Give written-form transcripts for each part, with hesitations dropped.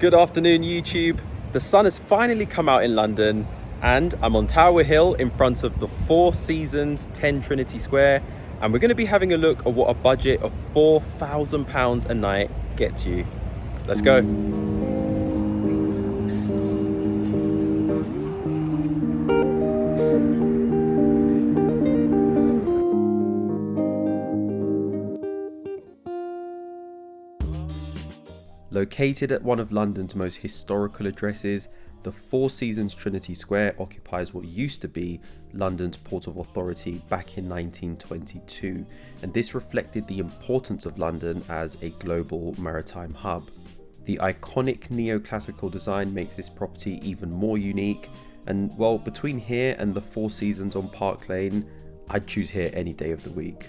Good afternoon, YouTube. The sun has finally come out in London and I'm on Tower Hill in front of the Four Seasons 10 Trinity Square, and we're going to be having a look at what a budget of £4,000 a night gets you. Let's go. Located at one of London's most historical addresses, the Four Seasons Trinity Square occupies what used to be London's Port of Authority back in 1922, and this reflected the importance of London as a global maritime hub. The iconic neoclassical design makes this property even more unique, and well, between here and the Four Seasons on Park Lane, I'd choose here any day of the week.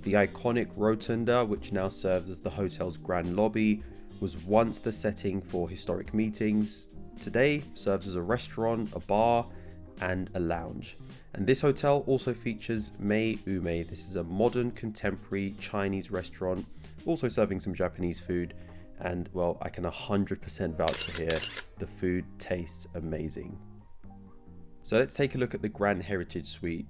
The iconic rotunda, which now serves as the hotel's grand lobby, was once the setting for historic meetings. Today serves as a restaurant, a bar, and a lounge. And this hotel also features Mei Ume. This is a modern contemporary Chinese restaurant, also serving some Japanese food. And well, I can 100% vouch for here. The food tastes amazing. So let's take a look at the Grand Heritage Suite.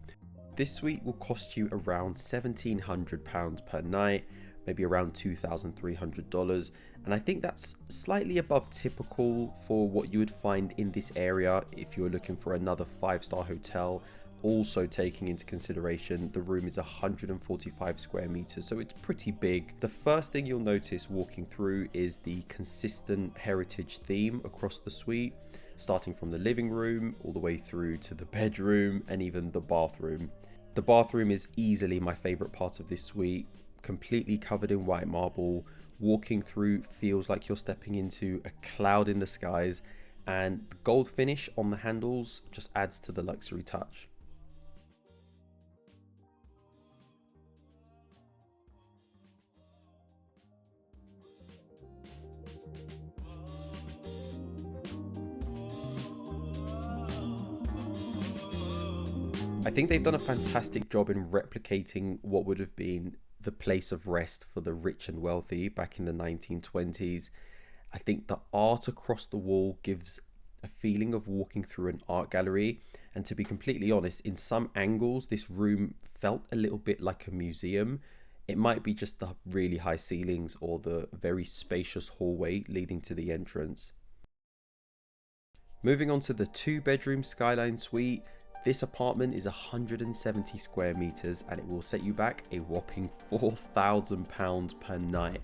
This suite will cost you around £1,700 per night, maybe around $2,300, and I think that's slightly above typical for what you would find in this area if you're looking for another 5-star hotel. Also taking into consideration the room is 145 square meters, so it's pretty big. The first thing you'll notice walking through is the consistent heritage theme across the suite, starting from the living room all the way through to the bedroom and even the bathroom. The bathroom is easily my favorite part of this suite, completely covered in white marble. Walking through feels like you're stepping into a cloud in the skies, and the gold finish on the handles just adds to the luxury touch. I think they've done a fantastic job in replicating what would have been the place of rest for the rich and wealthy back in the 1920s. I think the art across the wall gives a feeling of walking through an art gallery, and to be completely honest, in some angles this room felt a little bit like a museum. It might be just the really high ceilings or the very spacious hallway leading to the entrance. Moving on to the 2-bedroom Skyline Suite. This apartment is 170 square meters and it will set you back a whopping £4,000 per night.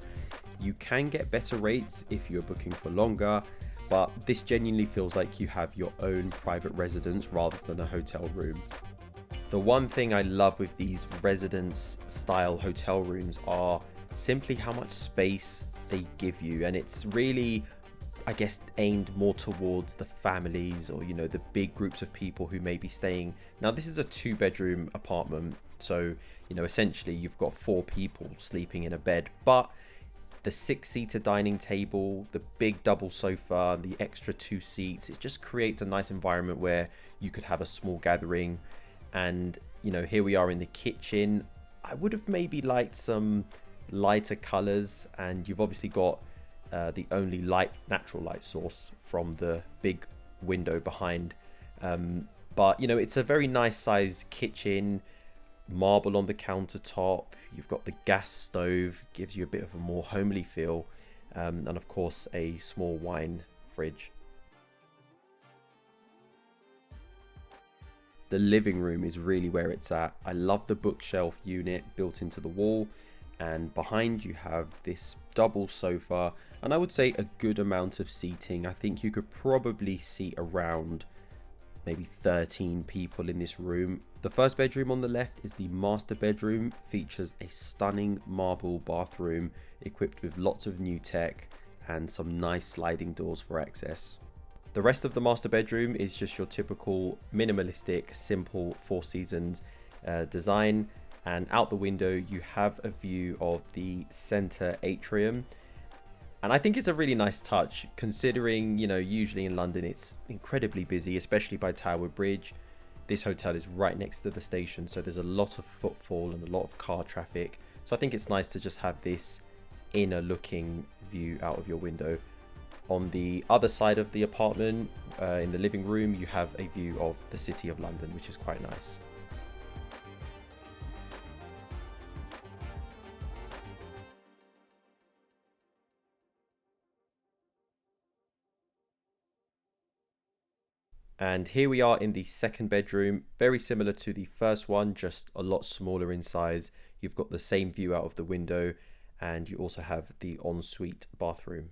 You can get better rates if you're booking for longer, but this genuinely feels like you have your own private residence rather than a hotel room. The one thing I love with these residence style hotel rooms are simply how much space they give you, and it's really, I guess, aimed more towards the families or, the big groups of people who may be staying. Now, this is a 2-bedroom apartment, so, essentially you've got 4 people sleeping in a bed, but the 6-seater dining table, the big double sofa, the extra 2 seats, it just creates a nice environment where you could have a small gathering. And, here we are in the kitchen. I would have maybe liked some lighter colors, and you've obviously got the only natural light source from the big window behind, but it's a very nice size kitchen, marble on the countertop, you've got the gas stove, gives you a bit of a more homely feel, and of course a small wine fridge. The living room is really where it's at. I love the bookshelf unit built into the wall, and behind you have this double sofa, and I would say a good amount of seating. I think you could probably seat around maybe 13 people in this room. The first bedroom on the left is the master bedroom, features a stunning marble bathroom equipped with lots of new tech and some nice sliding doors for access. The rest of the master bedroom is just your typical minimalistic, simple Four Seasons design. And out the window you have a view of the center atrium, and I think it's a really nice touch considering usually in London it's incredibly busy, especially by Tower Bridge. This hotel is right next to the station, so there's a lot of footfall and a lot of car traffic. So I think it's nice to just have this inner looking view out of your window. On the other side of the apartment, in the living room, you have a view of the City of London, which is quite nice. And here we are in the second bedroom, very similar to the first one, just a lot smaller in size. You've got the same view out of the window, and you also have the ensuite bathroom.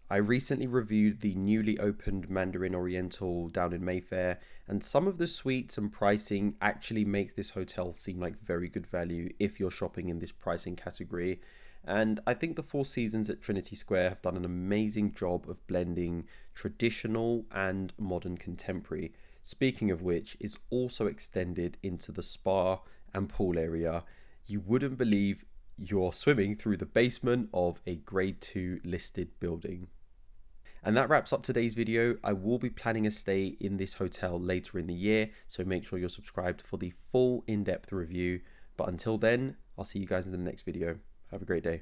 I recently reviewed the newly opened Mandarin Oriental down in Mayfair, and some of the suites and pricing actually makes this hotel seem like very good value if you're shopping in this pricing category. And I think the Four Seasons at Trinity Square have done an amazing job of blending traditional and modern contemporary. Speaking of which, is also extended into the spa and pool area. You wouldn't believe you're swimming through the basement of a grade 2 listed building. And that wraps up today's video. I will be planning a stay in this hotel later in the year, so make sure you're subscribed for the full in-depth review. But until then, I'll see you guys in the next video. Have a great day.